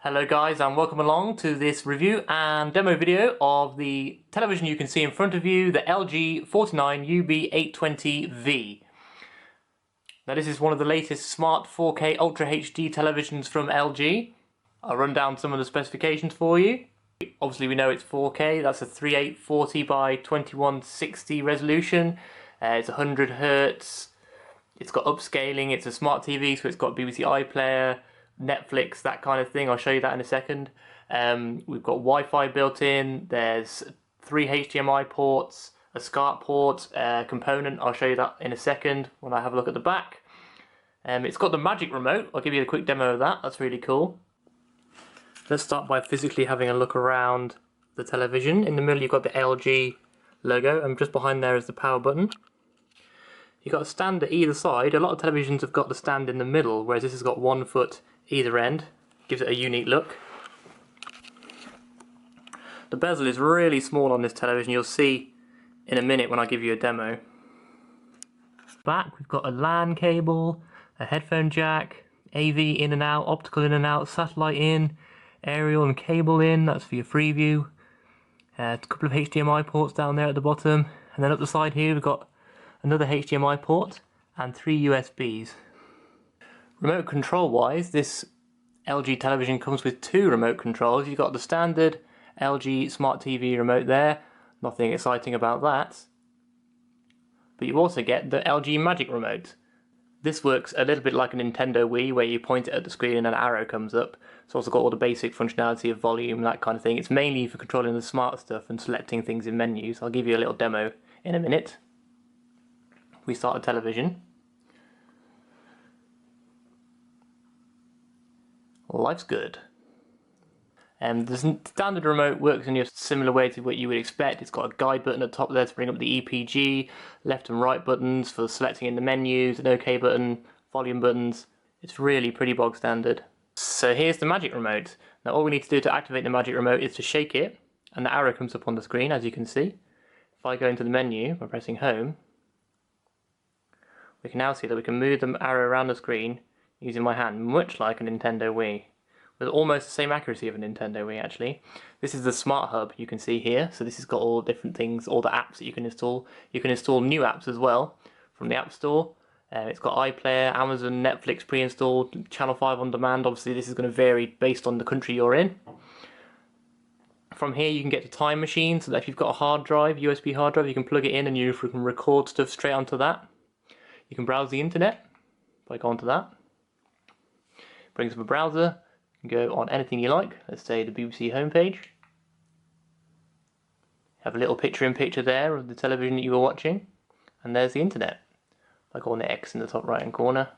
Hello guys, and welcome along to this review and demo video of the television you can see in front of you, the LG 49UB820V. Now this is one of the latest smart 4K Ultra HD televisions from LG. I'll run down some of the specifications for you. Obviously we know it's 4K, that's a 3840 by 2160 resolution. It's 100 Hz, it's got upscaling, it's a smart TV, so it's got BBC iPlayer, Netflix, that kind of thing. I'll show you that in a second. We've got Wi-Fi built in, there's 3 HDMI ports, a SCART port, component. I'll show you that in a second when I have a look at the back. It's got the magic remote. I'll give you a quick demo of that, that's really cool. Let's start by physically having a look around the television. In the middle you've got the LG logo, and just behind there is the power button. You've got a stand at either side. A lot of televisions have got the stand in the middle, whereas this has got 1 foot either end. Gives it a unique look. The bezel is really small on this television, you'll see in a minute when I give you a demo. Back we've got a LAN cable, a headphone jack, AV in and out, optical in and out, satellite in, aerial and cable in, that's for your Freeview. A couple of HDMI ports down there at the bottom, and then up the side here we've got another HDMI port and 3 USBs. Remote control wise, this LG television comes with 2 remote controls. You've got the standard LG Smart TV remote there, nothing exciting about that. But you also get the LG Magic Remote. This works a little bit like a Nintendo Wii, where you point it at the screen and an arrow comes up. It's also got all the basic functionality of volume, that kind of thing. It's mainly for controlling the smart stuff and selecting things in menus. I'll give you a little demo in a minute. We start a television. Life's good. The standard remote works in a similar way to what you would expect. It's got a guide button at the top there to bring up the EPG, left and right buttons for selecting in the menus, an OK button, volume buttons. It's really pretty bog standard. So here's the magic remote. Now all we need to do to activate the magic remote is to shake it, and the arrow comes up on the screen, as you can see. If I go into the menu by pressing home, we can now see that we can move the arrow around the screen using my hand, much like a Nintendo Wii, with almost the same accuracy of a Nintendo Wii actually. This is the Smart Hub you can see here, so this has got all different things, all the apps that you can install. You can install new apps as well from the App Store. It's got iPlayer, Amazon, Netflix pre-installed, Channel 5 on demand. Obviously this is going to vary based on the country you're in. From here you can get to Time Machine, so that if you've got a hard drive, USB hard drive, you can plug it in and you can record stuff straight onto that. You can browse the internet by going to that. Brings up a browser, you can go on anything you like, let's say the BBC homepage. Have a little picture-in-picture there of the television that you were watching, and there's the internet. By going the X in the top right hand corner.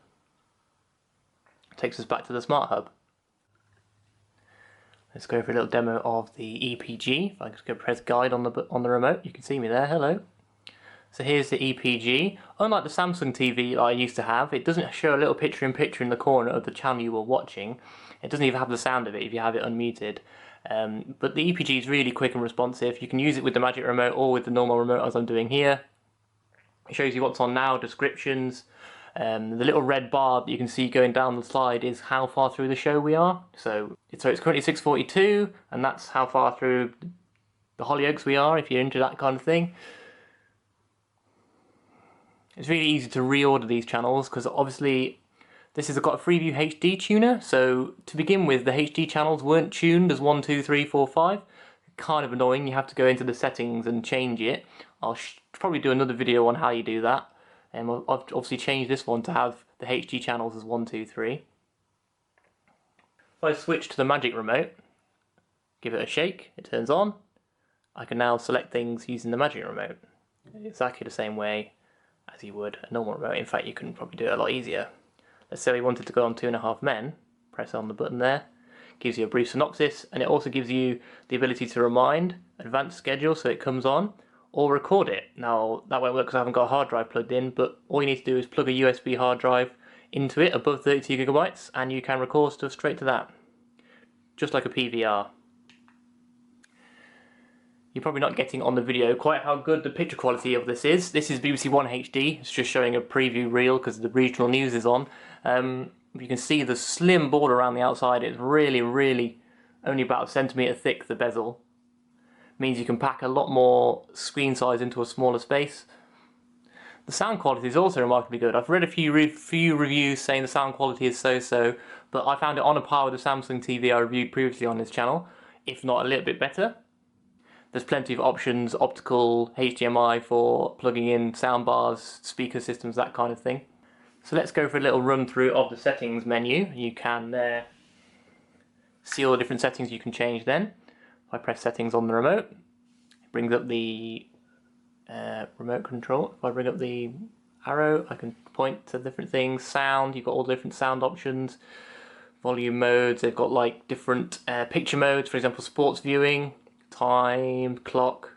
Takes us back to the Smart Hub. Let's go for a little demo of the EPG. If I just go press guide on the remote, you can see me there, hello. So here's the EPG. Unlike the Samsung TV I used to have, it doesn't show a little picture-in-picture in the corner of the channel you were watching. It doesn't even have the sound of it if you have it unmuted. But the EPG is really quick and responsive. You can use it with the Magic Remote or with the normal remote as I'm doing here. It shows you what's on now, descriptions. The little red bar that you can see going down the slide is how far through the show we are. So it's currently 6:42, and that's how far through the Hollyoaks we are, if you're into that kind of thing. It's really easy to reorder these channels because obviously this has got a Freeview HD tuner, so to begin with the HD channels weren't tuned as 1, 2, 3, 4, 5. Kind of annoying, you have to go into the settings and change it. I'll probably do another video on how you do that. And I've obviously changed this one to have the HD channels as 1, 2, 3. If I switch to the Magic Remote, give it a shake, it turns on. I can now select things using the Magic Remote. Exactly the same way as you would a normal remote. In fact, you can probably do it a lot easier. Let's say we wanted to go on 2.5 Men, press on the button there, gives you a brief synopsis, and it also gives you the ability to remind, advanced schedule so it comes on, or record it. Now that won't work because I haven't got a hard drive plugged in, but all you need to do is plug a USB hard drive into it above 32 GB and you can record stuff straight to that, just like a PVR. You're probably not getting on the video quite how good the picture quality of this is. This is BBC One HD, it's just showing a preview reel because the regional news is on. you can see the slim border around the outside. It's really only about a centimetre thick, the bezel. Means you can pack a lot more screen size into a smaller space. The sound quality is also remarkably good. I've read a few reviews saying the sound quality is so-so, but I found it on a par with the Samsung TV I reviewed previously on this channel, if not a little bit better. There's plenty of options, optical, HDMI for plugging in soundbars, speaker systems, that kind of thing. So let's go for a little run through of the settings menu. You can see all the different settings you can change then. If I press settings on the remote, it brings up the remote control. If I bring up the arrow, I can point to different things. Sound, you've got all the different sound options. Volume modes, they've got like different picture modes, for example sports viewing, time, clock,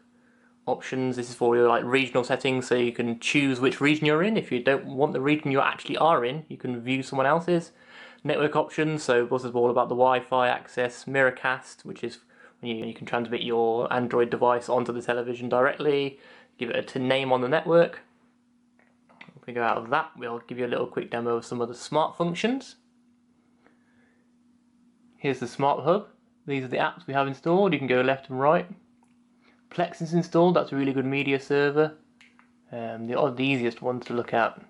options. This is for your like regional settings, so you can choose which region you're in. If you don't want the region you actually are in, you can view someone else's. Network options, so this is all about the Wi-Fi access. Miracast, which is when you can transmit your Android device onto the television directly. Give it a name on the network. If we go out of that, we'll give you a little quick demo of some of the smart functions. Here's the Smart Hub. These are the apps we have installed. You can go left and right. Plex is installed. That's a really good media server. The easiest ones to look at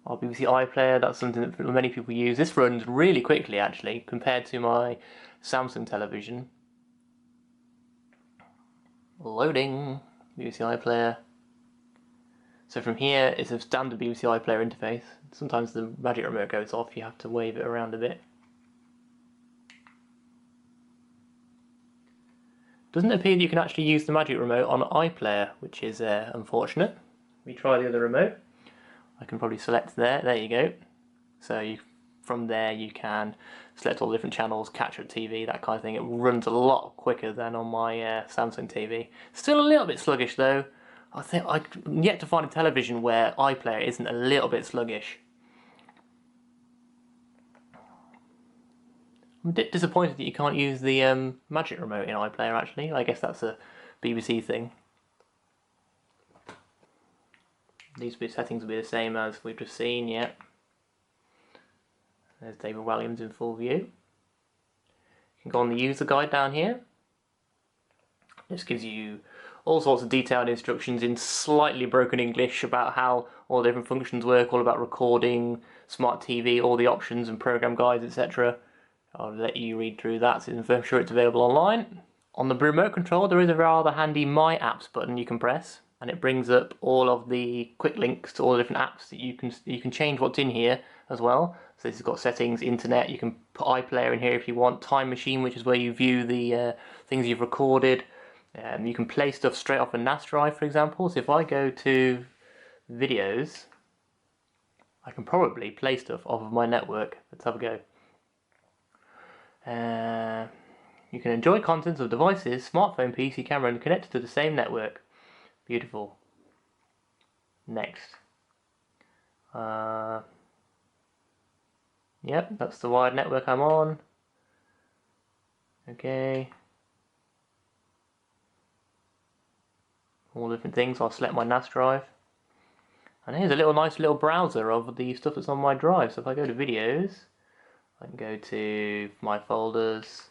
are BBC Iplayer. That's something that many people use. This runs really quickly actually compared to my Samsung television. Loading. BBC Iplayer. So from here, it's a standard BBC Iplayer interface. Sometimes the magic remote goes off, you have to wave it around a bit. Doesn't appear that you can actually use the magic remote on Iplayer, which is unfortunate. We try the other remote. I can probably select there you go. So from there you can select all the different channels, catch up TV, that kind of thing. It runs a lot quicker than on my Samsung TV. Still a little bit sluggish though. I think I'm yet to find a television where Iplayer isn't a little bit sluggish. I'm a bit disappointed that you can't use the magic remote in Iplayer actually. I guess that's a BBC thing. These settings will be the same as we've just seen, yeah. There's David Williams in full view. You can go on the user guide down here. This gives you all sorts of detailed instructions in slightly broken English about how all the different functions work, all about recording, smart TV, all the options and program guides, etc. I'll let you read through that, so I'm sure it's available online. On the remote control there is a rather handy My Apps button you can press, and it brings up all of the quick links to all the different apps that you can change what's in here as well. So this has got settings, internet, you can put Iplayer in here if you want, Time Machine, which is where you view the things you've recorded. You can play stuff straight off a NAS drive, for example. So if I go to videos, I can probably play stuff off of my network. Let's have a go. You can enjoy contents of devices, smartphone, PC, camera, and connected to the same network. Beautiful. Next. Yep, that's the wired network I'm on. Okay. All different things. I'll select my NAS drive. And here's a nice little browser of the stuff that's on my drive. So if I go to videos, I can go to my folders,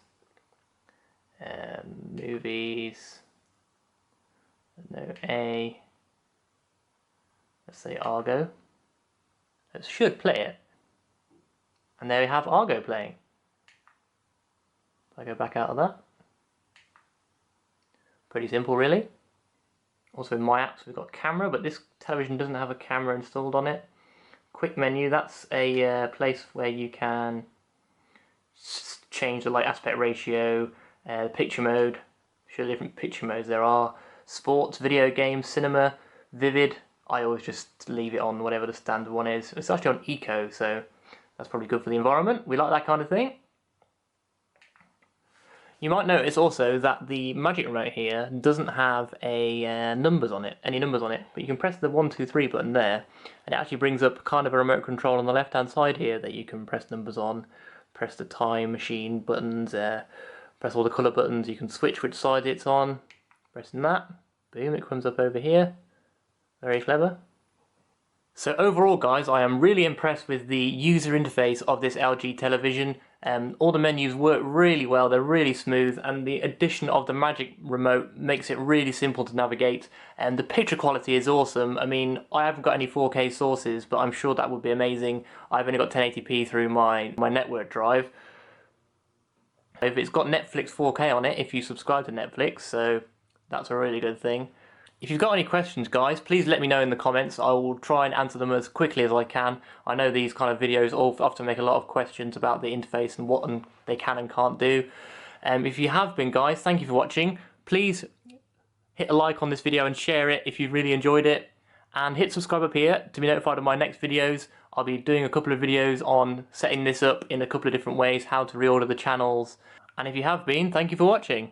movies, no A, let's say Argo. It should play it. And there we have Argo playing. If I go back out of that. Pretty simple really. Also in My Apps we've got camera, but this television doesn't have a camera installed on it. Quick menu, that's a place where you can change the light aspect ratio, picture mode, show the different picture modes there are, sports, video games, cinema, vivid. I always just leave it on whatever the standard one is. It's actually on eco, so that's probably good for the environment. We like that kind of thing. You might notice also that the magic remote here doesn't have a numbers on it, any numbers on it, but you can press the 1, 2, 3 button there, and it actually brings up kind of a remote control on the left hand side here that you can press numbers on, press the time machine buttons, press all the colour buttons, you can switch which side it's on, pressing that, boom, it comes up over here, very clever. So overall guys, I am really impressed with the user interface of this LG television. All the menus work really well, they're really smooth, and the addition of the Magic Remote makes it really simple to navigate. And the picture quality is awesome. I mean, I haven't got any 4K sources, but I'm sure that would be amazing. I've only got 1080p through my network drive. It's got Netflix 4K on it if you subscribe to Netflix, so that's a really good thing. If you've got any questions, guys, please let me know in the comments. I will try and answer them as quickly as I can. I know these kind of videos often make a lot of questions about the interface and what they can and can't do. If you have been, guys, thank you for watching. Please hit a like on this video and share it if you really enjoyed it. And hit subscribe up here to be notified of my next videos. I'll be doing a couple of videos on setting this up in a couple of different ways, how to reorder the channels. And if you have been, thank you for watching.